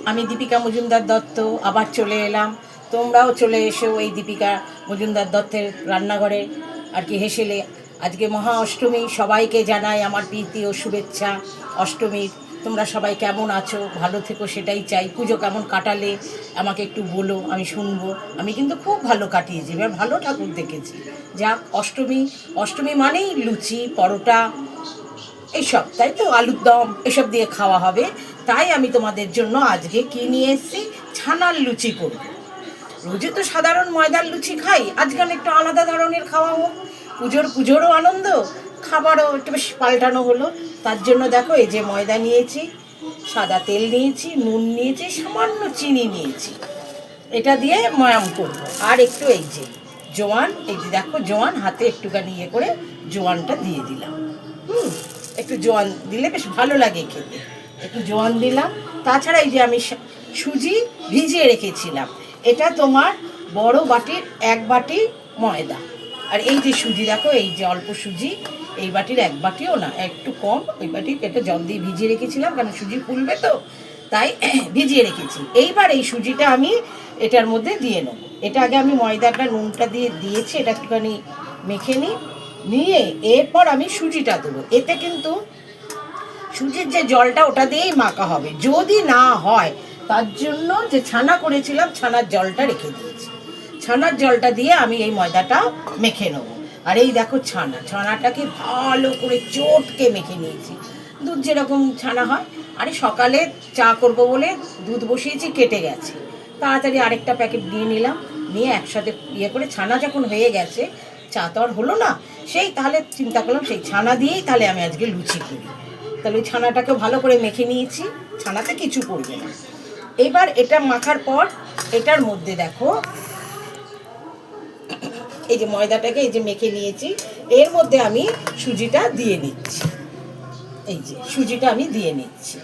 আমি দীপিকা মজুমদার দত্ত আবার চলে এলাম। তোমরাও চলে এসো এই দীপিকা মজুমদার দত্তের রান্নাঘরে আর কি হেসেলে। আজকে মহা অষ্টমী, সবাইকে জানাই আমার প্রীতি ও শুভেচ্ছা অষ্টমীর। তোমরা সবাই কেমন আছো, ভালো থেকো সেটাই চাই। পুজো কেমন কাটালে আমাকে একটু বলো, আমি শুনবো। আমি কিন্তু খুব ভালো কাটিয়েছি, এবার ভালো ঠাকুর দেখেছি। যাক, অষ্টমী অষ্টমী মানেই লুচি পরোটা এইসব, তাই তো, আলুর দম এসব দিয়ে খাওয়া হবে। তাই আমি তোমাদের জন্য আজকে কি নিয়ে এসেছি, ছানার লুচি করব। রোজে তো সাধারণ ময়দার লুচি খাই, আজকে আমি একটু আলাদা ধরনের খাওয়া হোক। পুজোরও আনন্দ, খাবারও একটু বেশ পাল্টানো হলো। তার জন্য দেখো, এই যে ময়দা নিয়েছি, সাদা তেল নিয়েছি, নুন নিয়েছি, সামান্য চিনি নিয়েছি। এটা দিয়ে ময়াম করব। আর একটু এই যে জোয়ান, এই যে দেখো জোয়ান, হাতে একটুখানি ইয়ে করে জোয়ানটা দিয়ে দিলাম। একটু জোয়ান দিলে বেশ ভালো লাগে খেতে, একটু জোয়ান দিলাম। তাছাড়া এই যে আমি সুজি ভিজিয়ে রেখেছিলাম, এটা তোমার বড় বাটির 1 বাটি ময়দা। আর এই যে সুজি দেখো, এই যে অল্প সুজি, এই বাটির 1 বাটিও না, একটু কম, ওই বাটি এটা জল দিয়ে ভিজিয়ে রেখেছিলাম, কারণ সুজি ফুলবে তো, তাই ভিজিয়ে রেখেছি। এইবার এই সুজিটা আমি এটার মধ্যে দিয়ে নেবো। এটা আগে আমি ময়দাটা নুনটা দিয়ে দিয়েছি, এটা একটুখানি মেখে নিয়ে এরপর আমি সুজিটা দেবো। এতে কিন্তু সুজির যে জলটা ওটা দিয়েই মাখা হবে। যদি না হয়, তার জন্য যে ছানা করেছিলাম, ছানার জলটা রেখে দিয়েছি। ছানার জলটা দিয়ে আমি এই ময়দাটা মেখে নেবো। আর এই দেখো ছানাটাকে ভালো করে চটকে মেখে নিয়েছি, দুধ যেরকম ছানা হয়। আরে সকালে চা করব বলে দুধ বসিয়েছি, কেটে গেছে, তাড়াতাড়ি আরেকটা প্যাকেট নিয়ে নিলাম। নিয়ে একসাথে ইয়ে করে ছানা যখন হয়ে গেছে, চা তো আর হলো না, সেই তাহলে চিন্তা করলাম সেই ছানা দিয়েই তাহলে আমি আজকে লুচি করি। তাহলে ওই ছানাটাকে ভালো করে মেখে নিয়েছি, ছানাতে কিছু পড়বে না। এবার এটা মাখার পর এটার মধ্যে দেখো, এই যে ময়দাটাকে এই যে মেখে নিয়েছি, এর মধ্যে আমি সুজিটা দিয়ে নিচ্ছি। এই যে সুজিটা আমি দিয়ে নিচ্ছি,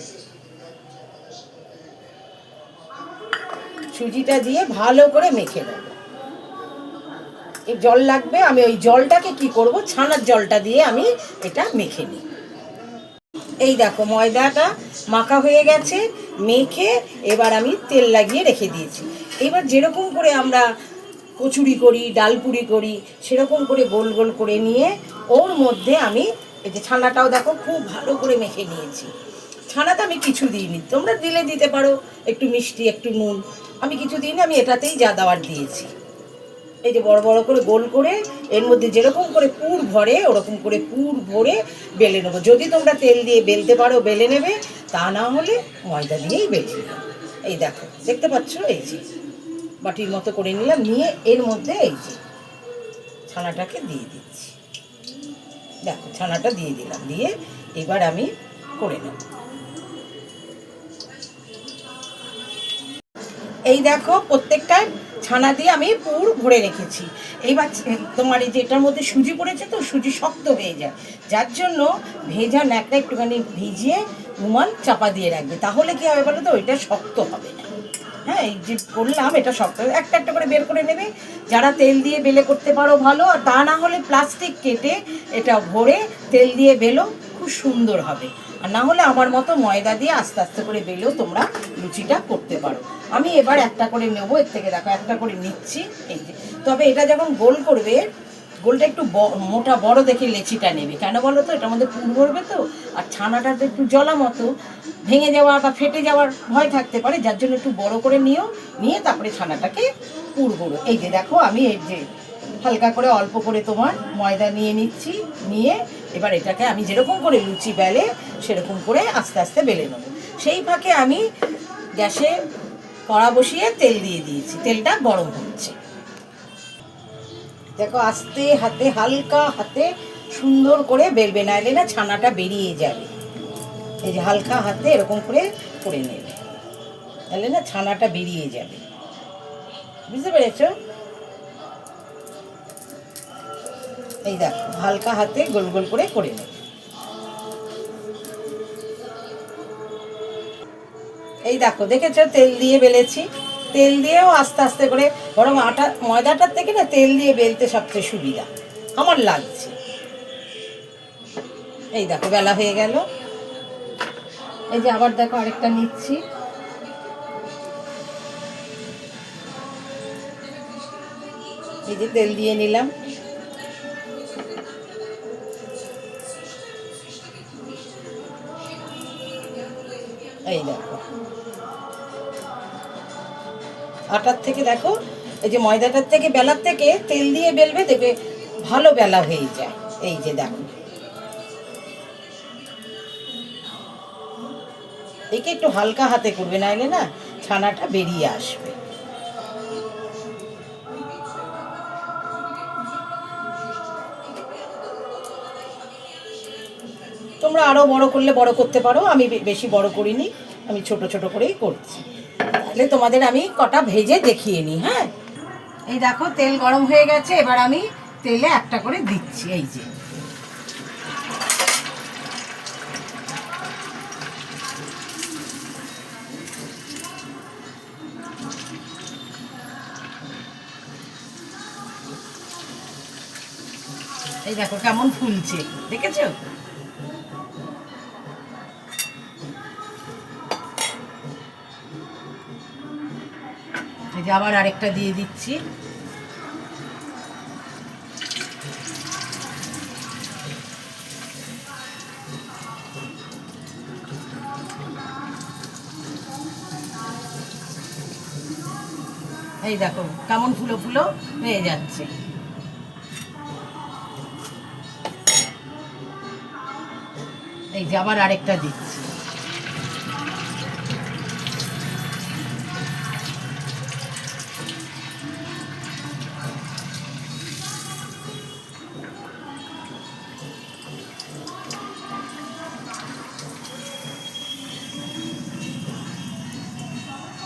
সুজিটা দিয়ে ভালো করে মেখে নেব। এই জল লাগবে, আমি ওই জলটাকে কি করব, ছানার জলটা দিয়ে আমি এটা মেখে নিই। এই দেখো ময়দাটা মাখা হয়ে গেছে, মেখে এবার আমি তেল লাগিয়ে রেখে দিয়েছি। এবার যেরকম করে আমরা কচুরি করি, ডালপুরি করি, সেরকম করে গোল গোল করে নিয়ে ওর মধ্যে আমি এই যে ছানাটাও দেখো খুব ভালো করে মেখে নিয়েছি। ছানাতে আমি কিছু দিইনি, তোমরা দিলে দিতে পারো একটু মিষ্টি, একটু নুন, আমি কিছু দিইনি, আমি এটাতেই যা দেওয়ার দিয়েছি। এই যে বড় বড় করে গোল করে এর মধ্যে যেরকম করে পুর ভরে, ওরকম করে পুর ভরে বেলে নেবো। যদি তোমরা তেল দিয়ে বেলতে পারো বেলে নেবে, তা না হলে ময়দা দিয়েই বেলে নেবে। এই দেখো, দেখতে পাচ্ছ, এই যে বাটির মতো করে নিলাম, নিয়ে এর মধ্যে এই যে ছানাটাকে দিয়ে দিচ্ছি। দেখো ছানাটা দিয়ে দিলাম, দিয়ে এবার আমি করে নেব। এই দেখো প্রত্যেকটায় ছানা দিয়ে আমি পুর ভরে রেখেছি। এইবার তোমার এই যে এটার মধ্যে সুজি পড়েছে তো, সুজি শক্ত হয়ে যায়, যার জন্য ভেজা ন্যাকড়া একটুখানি ভিজিয়ে রুমাল চাপা দিয়ে রাখবে, তাহলে কি হবে বলো তো, ওইটা শক্ত হবে না। হ্যাঁ, এই যে করলাম এটা শক্ত, একটা একটা করে বের করে নেবে। যারা তেল দিয়ে বেলে করতে পারো ভালো, আর তা না হলে প্লাস্টিক কেটে এটা ভরে তেল দিয়ে বেলো, খুব সুন্দর হবে। আর না হলে আমার মতো ময়দা দিয়ে আস্তে আস্তে করে বেলেও তোমরা লুচিটা করতে পারো। আমি এবার একটা করে নেবো, এর থেকে দেখো একটা করে নিচ্ছি। এই যে, তবে এটা যখন গোল করবে, গোলটা একটু মোটা বড় দেখে লেচিটা নেবে, কেন বলো তো, এটার মধ্যে পুর ভরবে তো, আর ছানাটা তো একটু জলা মতো, ভেঙে যাওয়ার বা ফেটে যাওয়ার ভয় থাকতে পারে, যার জন্য একটু বড় করে নিয়ে তারপরে ছানাটাকে পুর ভরো। এই যে দেখো আমি এই যে হালকা করে অল্প করে তোমার ময়দা নিয়ে নিচ্ছি, নিয়ে এবার এটাকে আমি যেরকম করে লুচি বেলে সেরকম করে আস্তে আস্তে বেলে নেবো। সেই ফাঁকে আমি গ্যাসে কড়া বসিয়ে তেল দিয়ে দিয়েছি, তেলটা গরম হচ্ছে। দেখো আস্তে হাতে, হালকা হাতে সুন্দর করে বেলবে, না এলে না ছানাটা বেরিয়ে যাবে। এই যে হালকা হাতে এরকম করে নেবে, তাহলে না ছানাটা বেরিয়ে যাবে, বুঝতে পেরেছো? এই দেখো হালকা হাতে গোল গোল করে নেবে। এই দেখো দেখেছো, তেল দিয়ে বেলেছি, তেল দিয়েও আস্তে আস্তে করে, বরং ময়দাটার থেকে না তেল দিয়ে বেলতে সবচেয়ে সুবিধা আমার লাগছে। এই দেখো বেলা হয়ে গেল, এই যে আবার দেখো আরেকটা নিচ্ছি, এই যে তেল দিয়ে নিলাম। এই দেখো আটার থেকে দেখো, এই যে ময়দাটার থেকে বেলার থেকে তেল দিয়ে বেলবে, দেখবে ভালো বেলা হয়ে যায়। এই যে দেখো, একে একটু হালকা হাতে করবে, নাইলে না ছানাটা বেরিয়ে আসবে। তোমরা আরও বড় করলে বড় করতে পারো, আমি বেশি বড় করিনি, আমি ছোট ছোট করেই করছি। তাহলে তোমাদের আমি কটা ভেজে দেখিয়ে নিই। হ্যাঁ, এই দেখো তেল গরম হয়ে গেছে, এবার আমি তেলে একটা করে দিচ্ছি। এই যে এই দেখো কেমন ফুলছে, দেখেছো? এই যে আবার আরেকটা দিয়ে দিচ্ছি। এই দেখো কেমন ফুলো ফুলো হয়ে যাচ্ছে। এই যে আবার আরেকটা দিচ্ছি।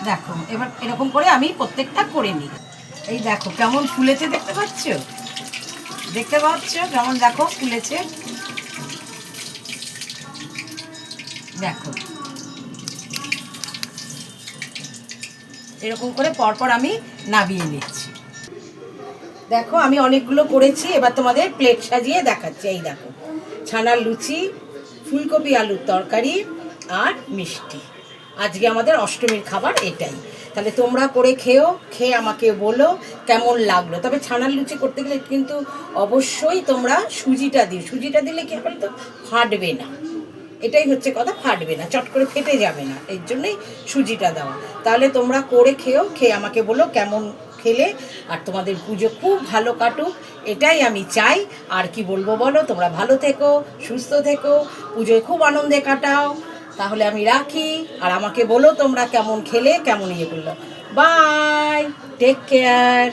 দেখো এবার এরকম করে আমি প্রত্যেকটা করে নিই। এই দেখো কেমন ফুলেছে, দেখতে পাচ্ছ? দেখতে পাচ্ছ কেমন দেখো ফুলেছে? দেখো এরকম করে পরপর আমি নামিয়ে নিচ্ছি। দেখো আমি অনেকগুলো করেছি, এবার তোমাদের প্লেট সাজিয়ে দেখাচ্ছি। এই দেখো ছানার লুচি, ফুলকপি আলুর তরকারি আর মিষ্টি। আজকে আমাদের অষ্টমীর খাবার এটাই। তাহলে তোমরা করে খেও, খেয়ে আমাকে বলো কেমন লাগলো। তবে ছানার লুচি করতে গেলে কিন্তু অবশ্যই তোমরা সুজিটা দিও। সুজিটা দিলে কি হবে তো, ফাটবে না। এটাই হচ্ছে কথা, ফাটবে না, চট করে ফেটে যাবে না, এর জন্যই সুজিটা দাও। তাহলে তোমরা করে খেও, খেয়ে আমাকে বলো কেমন খেলে। আর তোমাদের পুজো খুব ভালো কাটুক, এটাই আমি চাই। আর কি বলবো বলো, তোমরা ভালো থেকো, সুস্থ থেকো, পুজোয় খুব আনন্দে কাটাও। তাহলে আমি রাখি, আর আমাকে বলো তোমরা কেমন খেলে, কেমন ইয়ে করলো। Bye, take care.